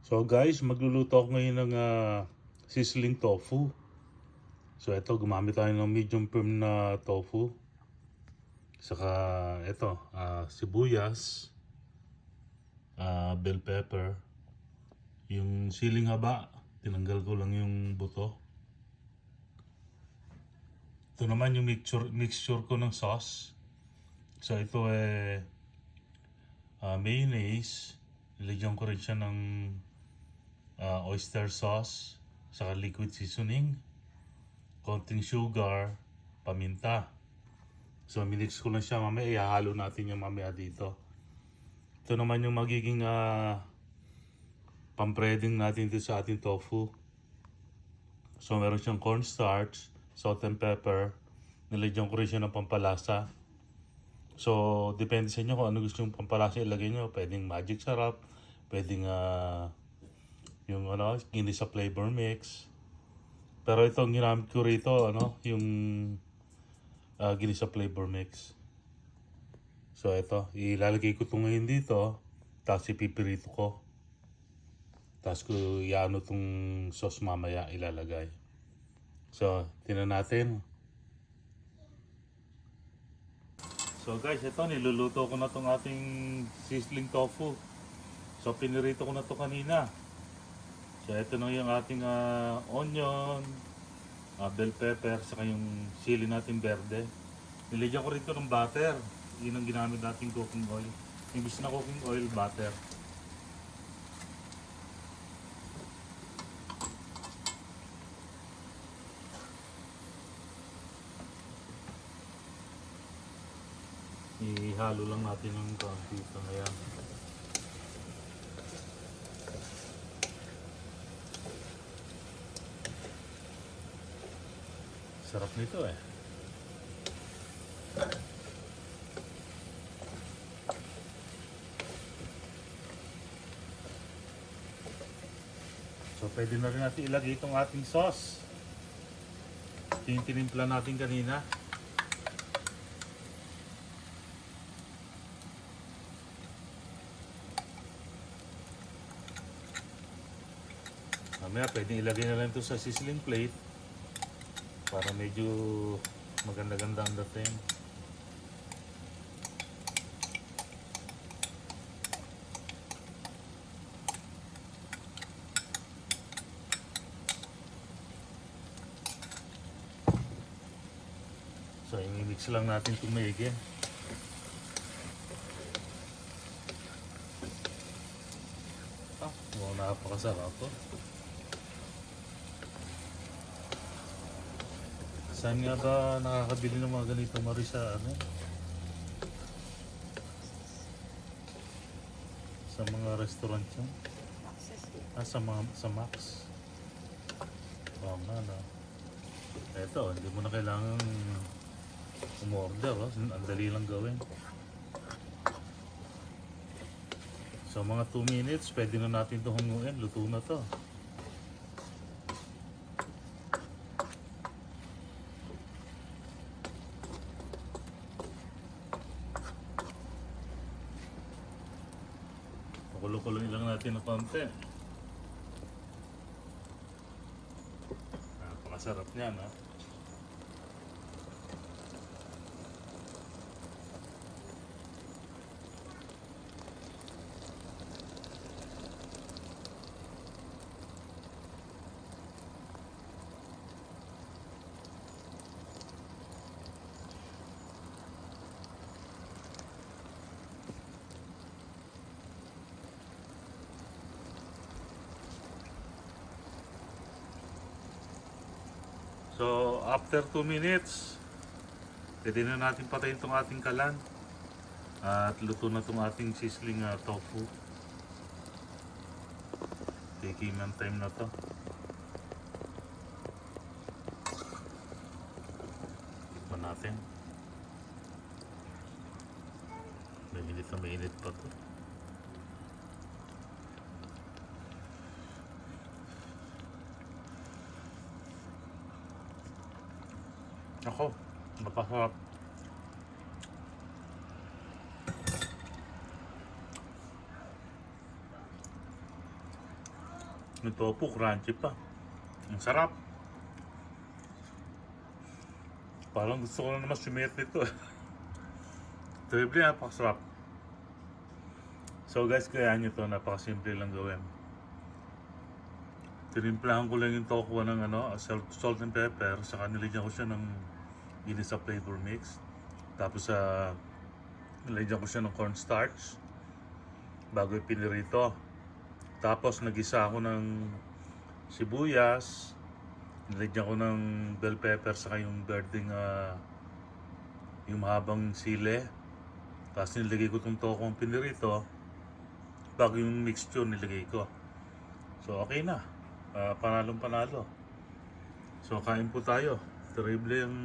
So guys, magluluto ako ngayon ng sizzling tofu. So ito, gumamit tayo ng medium firm na tofu. Saka ito, sibuyas, bell pepper. Yung siling haba, tinanggal ko lang yung buto. Ito naman yung mixture ko ng sauce. So ito mayonnaise. Nilagyan ko rin siya ng oyster sauce, saka liquid seasoning, konting sugar, paminta. So minix ko lang siya mamaya, ihahalo natin yung mamaya dito. Ito naman yung magiging pampreading natin dito sa ating tofu. So meron siyang cornstarch, salt and pepper, nilagyan ko rin siya ng pampalasa. So depende sa inyo kung ano gusto yung pampalasa ilagay nyo. Pwedeng magic sarap, pwedeng yung Guinness sa flavor mix. Pero itong ginamit ko rito, yung Guinness sa flavor mix. So ito, ilalagay ko ito ngayon dito, tapos ipipirito ko. Tapos ko iano itong sauce mamaya ilalagay. So, tingnan natin. So guys, ito niluluto ko na itong ating sizzling tofu. So pinirito ko na ito kanina. So ito na yung ating onion, bell pepper, saka yung sili natin berde. Nilagyan ko rito ng butter. Yun ang ginamit nating cooking oil. Imbis na cooking oil, butter. Ihalo lang natin ng konti ito ngayon. Sarap nito eh. So pwede na rin natin ilagay itong ating sauce. Ito yung tinimpla natin kanina. Mamaya pwede ilagay na lang ito sa sizzling plate para medyo maganda-ganda ang dating. So i-mix lang natin itong maigi. Wow, napakasarap po. Saan nga ba nakakabili ng mga ganito mari sa sa mga restaurant yun? Sa Max. Oo nga no. Eto, hindi mo na kailangan umorder. Ang dali lang gawin. So mga 2 minutes, pwede na natin ito hunguin. Luto na to. Pakulo-kuloy lang natin ng konti. Napakasarap niyan, ha? So, after 2 minutes, pwede na natin patayin itong ating kalan. At luto na itong ating sizzling tofu. Taking ng time na to. Tikman natin. Mainit pa to. Ako, napasarap. Yung tofu, crunchy pa. Ang sarap. Parang gusto ko na naman sumiyat nito. Terrible, napakasarap. So guys, kaya nyo to, napakasimple lang gawin. Tinimplahan ko lang yung tofu ng salt and pepper, saka nilagyan ko siya ng ginisa flavor mix. Tapos nilagyan ko siya ng cornstarch bago ipinirito. Tapos nagisa ako ng sibuyas, nilagyan ko ng bell pepper, saka yung berdeng yung mahabang sile. Tapos nilagay ko itong tofu ang pinirito bago yung mixture nilagay ko. So okay na. Panalong panalo. So kain po tayo. Terrible yung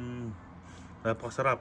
napakasarap.